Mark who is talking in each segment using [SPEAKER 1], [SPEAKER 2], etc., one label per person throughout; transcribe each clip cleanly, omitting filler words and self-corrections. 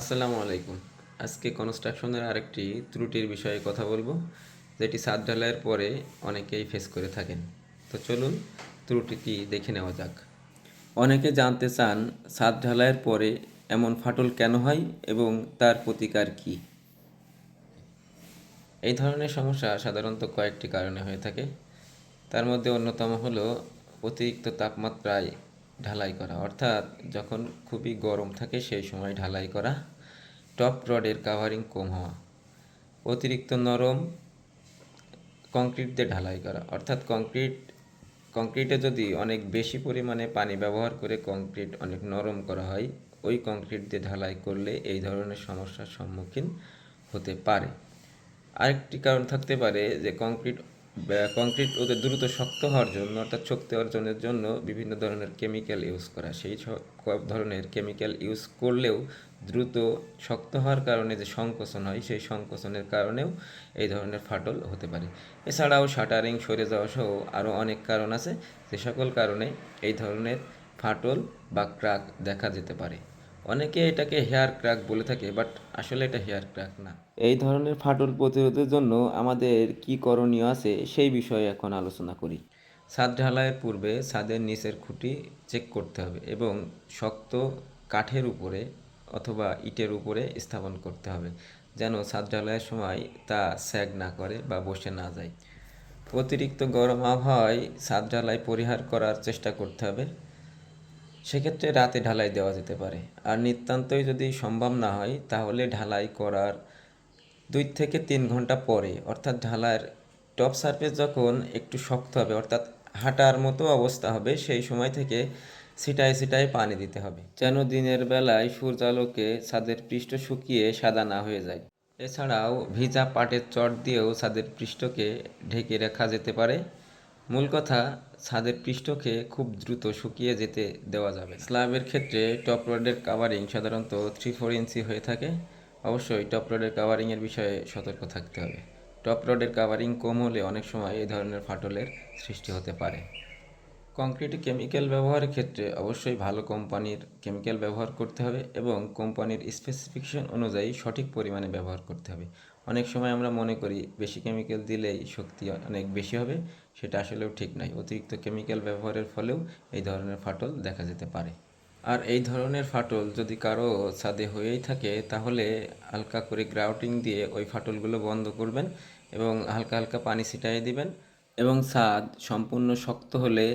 [SPEAKER 1] আসসালামু আলাইকুম। আজকে কনস্ট্রাকশনের আরেকটি ত্রুটির বিষয়ে কথা বলবো, যেটি ছাদ ঢালাইয়ের পরে অনেকেই ফেস করে থাকেন। তো চলুন ত্রুটিটি দেখে নেওয়া যাক। অনেকে জানতে চান ছাদ ঢালাইয়ের পরে এমন ফাটল কেন হয় এবং তার প্রতিকার কী। এই ধরনের সমস্যা সাধারণত কয়েকটি কারণে হয়ে থাকে। তার মধ্যে অন্যতম হলো অতিরিক্ত তাপমাত্রায় ঢালাই করা, অর্থাৎ যখন খুবই গরম থাকে সেই সময় ঢালাই করা। টপ রডের কাভারিং কম হওয়া, অতিরিক্ত নরম কংক্রিট দিয়ে ঢালাই করা, অর্থাৎ কংক্রিটে যদি অনেক বেশি পরিমাণে পানি ব্যবহার করে কংক্রিট অনেক নরম করা হয়, ওই কংক্রিট দিয়ে ঢালাই করলে এই ধরনের সমস্যার সম্মুখীন হতে পারে। আরেকটি কারণ থাকতে পারে যে কংক্রিট ওদের দ্রুত শক্ত হওয়ার জন্য, অর্থাৎ শক্তি অর্জনের জন্য বিভিন্ন ধরনের কেমিক্যাল ইউজ করা। সেই ধরনের কেমিক্যাল ইউজ করলেও দ্রুত শক্ত হওয়ার কারণে যে সংকোচন হয়, সেই সংকোচনের কারণেও এই ধরনের ফাটল হতে পারে। এছাড়াও শাটারিং সরে যাওয়া সহ আরও অনেক কারণ আছে, যে সকল কারণে এই ধরনের ফাটল বা ক্র্যাক দেখা যেতে পারে। অনেকে এটাকে হেয়ার ক্র্যাক বলে থাকে, বাট আসলে এটা হেয়ার ক্র্যাক না। এই ধরনের ফাটল প্রতিরোধের জন্য আমাদের কি করণীয় আছে সেই বিষয়ে এখন আলোচনা করি। ছাদ ঢালাইয়ের পূর্বে ছাদের নিচের খুঁটি চেক করতে হবে এবং শক্ত কাঠের উপরে অথবা ইটের উপরে স্থাপন করতে হবে, যেন ছাদ ঢালাইয়ের সময় তা স্যাগ না করে বা বসে না যায়। অতিরিক্ত গরম আবহাওয়ায় ছাদ ঢালাই পরিহার করার চেষ্টা করতে হবে। সেক্ষেত্রে রাতে ঢালাই দেওয়া যেতে পারে। আর নিতান্তই যদি সম্ভব না হয়, তাহলে ঢালাই করার 2 থেকে 3 ঘন্টা পরে, অর্থাৎ ঢালাইয়ের টপ সারফেস যখন একটু শক্ত হবে, অর্থাৎ হাঁটার মতো অবস্থা হবে, সেই সময় থেকে ছিটায় ছিটায় পানি দিতে হবে, যেন দিনের বেলায় সূর্যালোকে ছাদের পৃষ্ঠ শুকিয়ে সাদা না হয়ে যায়। এছাড়াও ভিজা পাটের চট দিয়েও ছাদের পৃষ্ঠকে ঢেকে রাখা যেতে পারে। মূল কথা, ছাদের পৃষ্ঠকে খুব দ্রুত শুকিয়ে যেতে দেওয়া যাবে। স্ল্যাবের ক্ষেত্রে টপ রডের কাভারিং সাধারণত 3-4 ইঞ্চি হয়ে থাকে। অবশ্যই টপ রডের কাভারিংয়ের বিষয়ে সতর্ক থাকতে হবে। টপ রডের কাভারিং কম হলে অনেক সময় এই ধরনের ফাটলের সৃষ্টি হতে পারে। কংক্রিটে কেমিক্যাল ব্যবহারের ক্ষেত্রে অবশ্যই ভালো কোম্পানির কেমিক্যাল ব্যবহার করতে হবে এবং কোম্পানির স্পেসিফিকেশন অনুযায়ী সঠিক পরিমাণে ব্যবহার করতে হবে। অনেক সময় আমরা মনে করি বেশি কেমিক্যাল দিলেই শক্তি অনেক বেশি হবে, সেটা আসলেও ঠিক নয়। অতিরিক্ত কেমিক্যাল ব্যবহারের ফলেও এই ধরনের ফাটল দেখা যেতে পারে। আর এই ধরনের ফাটল যদি কারো ছাদে হয়েই থাকে, তাহলে হালকা করে গ্রাউটিং দিয়ে ওই ফাটলগুলো বন্ধ করবেন এবং হালকা হালকা পানি ছিটিয়ে দিবেন এবং ছাদ সম্পূর্ণ শক্ত হলে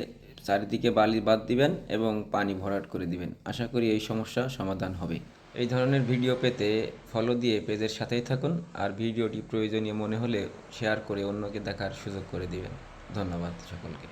[SPEAKER 1] চারিদিকে বালি বাদ দিবেন এবং পানি ভরাট করে দিবেন। আশা করি এই সমস্যা সমাধান হবে। এই ধরনের ভিডিও পেতে ফলো দিয়ে পেজের সাথেই থাকুন, আর ভিডিওটি প্রয়োজনীয় মনে হলে শেয়ার করে অন্যকে দেখার সুযোগ করে দিবেন। ধন্যবাদ সকলকে।